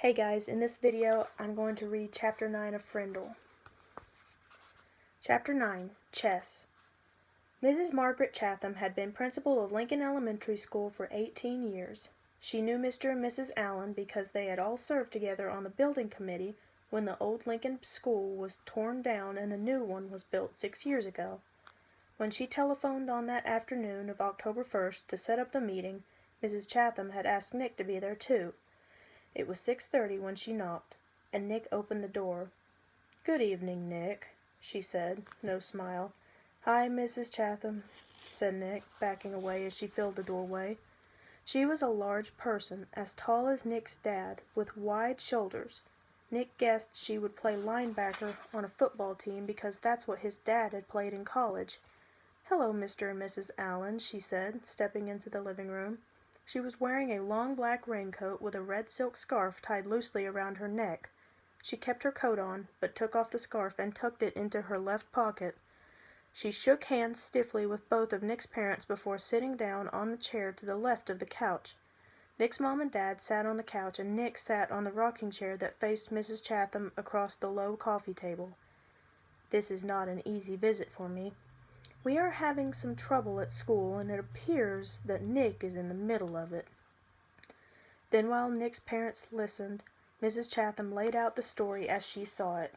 Hey guys, in this video I'm going to read Chapter 9 of Frindle. Chapter 9, Chess. Mrs. Margaret Chatham had been principal of Lincoln Elementary School for 18 years. She knew Mr. and Mrs. Allen because they had all served together on the building committee when the old Lincoln school was torn down and the new one was built 6 years ago. When she telephoned on that afternoon of October 1st to set up the meeting, Mrs. Chatham had asked Nick to be there too. It was 6:30 when she knocked, and Nick opened the door. "Good evening, Nick," she said, no smile. "Hi, Mrs. Chatham," said Nick, backing away as she filled the doorway. She was a large person, as tall as Nick's dad, with wide shoulders. Nick guessed she would play linebacker on a football team because that's what his dad had played in college. "Hello, Mr. and Mrs. Allen," she said, stepping into the living room. She was wearing a long black raincoat with a red silk scarf tied loosely around her neck. She kept her coat on, but took off the scarf and tucked it into her left pocket. She shook hands stiffly with both of Nick's parents before sitting down on the chair to the left of the couch. Nick's mom and dad sat on the couch, and Nick sat on the rocking chair that faced Mrs. Chatham across the low coffee table. "This is not an easy visit for me. We are having some trouble at school, and it appears that Nick is in the middle of it." Then, while Nick's parents listened, Mrs. Chatham laid out the story as she saw it.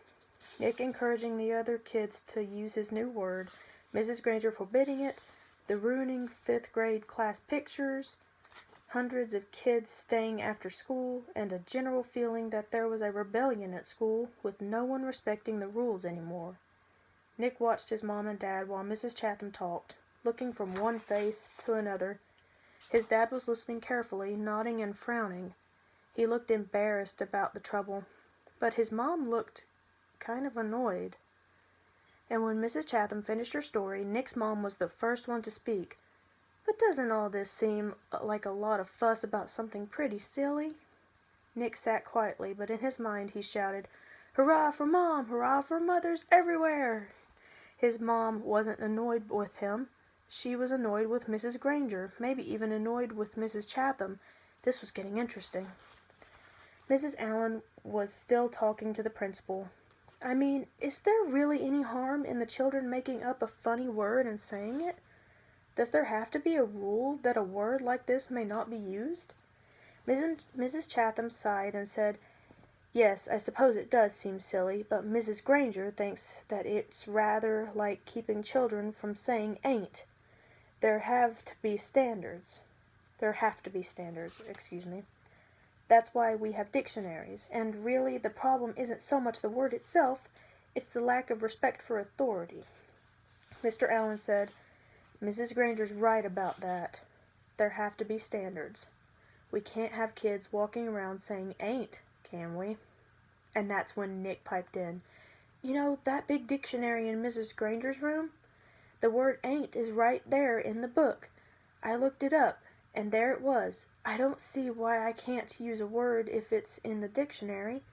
Nick encouraging the other kids to use his new word, Mrs. Granger forbidding it, the ruining fifth-grade class pictures, hundreds of kids staying after school, and a general feeling that there was a rebellion at school, with no one respecting the rules anymore. Nick watched his mom and dad while Mrs. Chatham talked, looking from one face to another. His dad was listening carefully, nodding and frowning. He looked embarrassed about the trouble, but his mom looked kind of annoyed. And when Mrs. Chatham finished her story, Nick's mom was the first one to speak. "But doesn't all this seem like a lot of fuss about something pretty silly?" Nick sat quietly, but in his mind he shouted, "Hurrah for Mom! Hurrah for mothers everywhere!" His mom wasn't annoyed with him. She was annoyed with Mrs. Granger, maybe even annoyed with Mrs. Chatham. This was getting interesting. Mrs. Allen was still talking to the principal. "I mean, is there really any harm in the children making up a funny word and saying it? Does there have to be a rule that a word like this may not be used?" Mrs. Chatham sighed and said, "Yes, I suppose it does seem silly, but Mrs. Granger thinks that it's rather like keeping children from saying ain't. There have to be standards. That's why we have dictionaries, and really the problem isn't so much the word itself, it's the lack of respect for authority." Mr. Allen said, "Mrs. Granger's right about that. There have to be standards. We can't have kids walking around saying ain't, can we?" And that's when Nick piped in. "You know that big dictionary in Mrs. Granger's room? The word ain't is right there in the book. I looked it up, and there it was. I don't see why I can't use a word if it's in the dictionary.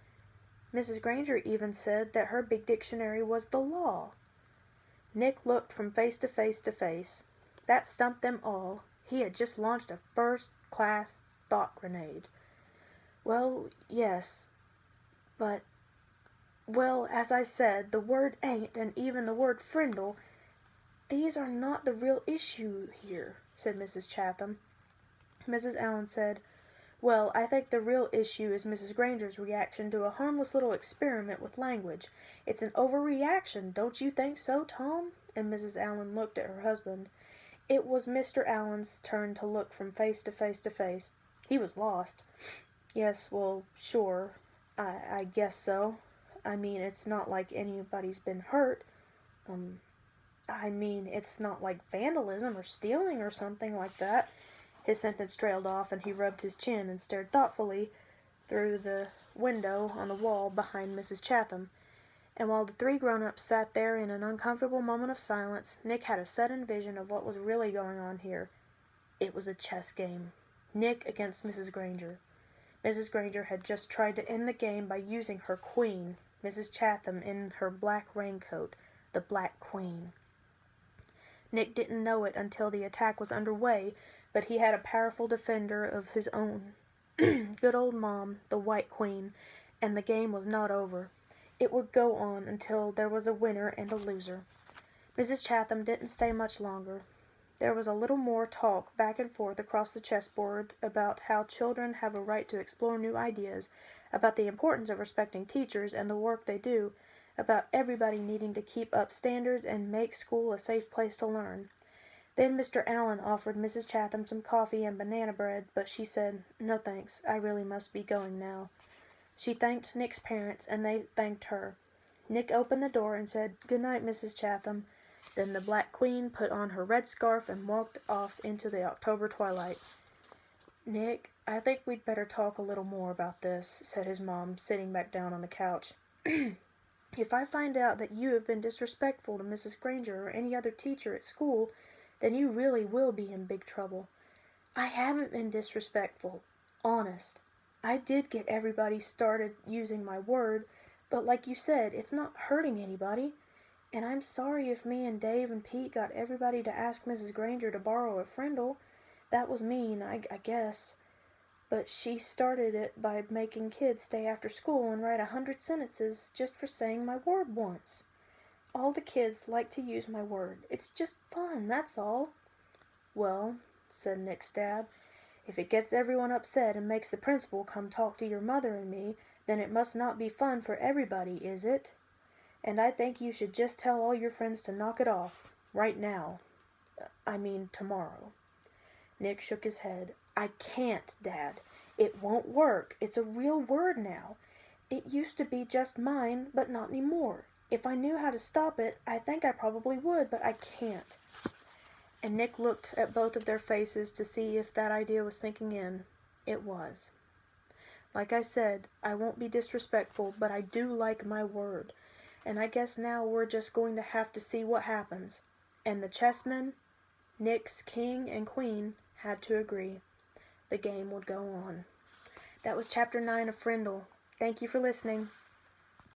Mrs. Granger even said that her big dictionary was the law." Nick looked from face to face to face. That stumped them all. He had just launched a first-class thought grenade. "Well, yes, but, well, as I said, the word ain't and even the word Frindle, these are not the real issue here," said Mrs. Chatham. Mrs. Allen said, "Well, I think the real issue is Mrs. Granger's reaction to a harmless little experiment with language. It's an overreaction, don't you think so, Tom?" And Mrs. Allen looked at her husband. It was Mr. Allen's turn to look from face to face to face. He was lost. "Yes, well, sure. I guess so. I mean, it's not like anybody's been hurt. It's not like vandalism or stealing or something like that." His sentence trailed off, and he rubbed his chin and stared thoughtfully through the window on the wall behind Mrs. Chatham. And while the three grown-ups sat there in an uncomfortable moment of silence, Nick had a sudden vision of what was really going on here. It was a chess game. Nick against Mrs. Granger. Mrs. Granger had just tried to end the game by using her queen, Mrs. Chatham in her black raincoat, the Black Queen. Nick didn't know it until the attack was underway, but he had a powerful defender of his own. Good old Mom, the White Queen, and the game was not over. It would go on until there was a winner and a loser. Mrs. Chatham didn't stay much longer. There was a little more talk back and forth across the chessboard about how children have a right to explore new ideas, about the importance of respecting teachers and the work they do, about everybody needing to keep up standards and make school a safe place to learn. Then Mr. Allen offered Mrs. Chatham some coffee and banana bread, but she said, "No thanks, I really must be going now." She thanked Nick's parents, and they thanked her. Nick opened the door and said, "Good night, Mrs. Chatham." Then the Black Queen put on her red scarf and walked off into the October twilight. "Nick, I think we'd better talk a little more about this," said his mom, sitting back down on the couch. "If I find out that you have been disrespectful to Mrs. Granger or any other teacher at school, then you really will be in big trouble." "I haven't been disrespectful. Honest. I did get everybody started using my word, but like you said, it's not hurting anybody. And I'm sorry if me and Dave and Pete got everybody to ask Mrs. Granger to borrow a Frindle. That was mean, I guess. But she started it by making kids stay after school and write 100 sentences just for saying my word once. All the kids like to use my word. It's just fun, that's all." "Well," said Nick's dad, "if it gets everyone upset and makes the principal come talk to your mother and me, then it must not be fun for everybody, is it? And I think you should just tell all your friends to knock it off. Right now. I mean, tomorrow." Nick shook his head. "I can't, Dad. It won't work. It's a real word now. It used to be just mine, but not anymore. If I knew how to stop it, I think I probably would, but I can't." And Nick looked at both of their faces to see if that idea was sinking in. It was. "Like I said, I won't be disrespectful, but I do like my word. And I guess now we're just going to have to see what happens." And the chessmen, Nick's king and queen, had to agree. The game would go on. That was chapter 9 of Frindle. Thank you for listening.